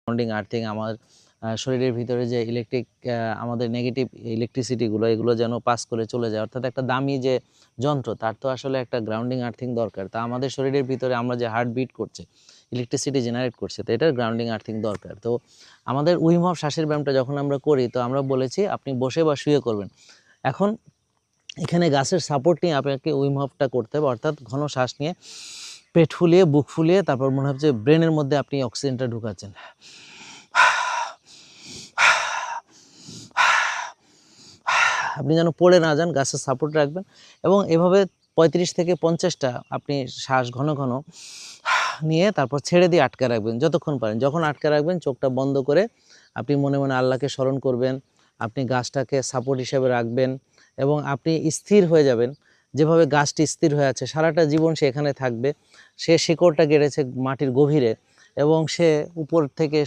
Grounding earthing আমার শরীরের ভিতরে যে আমাদের নেগেটিভ ইলেকট্রিসিটিগুলো এগুলো যেন পাস করে চলে যায়, অর্থাৎ একটা দামি যে যন্ত্র তার তো আসলে একটা গ্রাউন্ডিং আর্থিং দরকার। তা আমাদের শরীরের ভিতরে আমরা যে হার্ট বিট করছে, ইলেকট্রিসিটি জেনারেট করছে, তো এটার গ্রাউন্ডিং আর্থিং দরকার। তো আমাদের উইম অফ শ্বাসের ব্যায়ামটা যখন আমরা করি তো আমরা বলেছি আপনি বসে বা শুয়ে করবেন। এখন এখানে গাছের সাপোর্ট নিয়ে আপনাকে উইম অফটা করতে হবে, অর্থাৎ ঘন শ্বাস নিয়ে পেট ফুলিয়ে বুক ফুলিয়ে তারপর মনে হচ্ছে ব্রেনের মধ্যে আপনি অক্সিজেনটা ঢুকাচ্ছেন। আপনি যেন পড়ে না যান, গাছের সাপোর্ট রাখবেন এবং এভাবে 35 থেকে 50টা আপনি শ্বাস ঘন ঘন নিয়ে তারপর ছেড়ে দিয়ে আটকে রাখবেন যতক্ষণ পারেন। যখন আটকে রাখবেন চোখটা বন্ধ করে আপনি মনে মনে আল্লাহকে স্মরণ করবেন, আপনি গাছটাকে সাপোর্ট হিসেবে রাখবেন এবং আপনি স্থির হয়ে যাবেন। যেভাবে গাছটি স্থির হয়ে আছে সারাটা জীবন সে এখানে থাকবে, সে শিকড়টা গেড়েছে মাটির গভীরে এবং সে উপর থেকে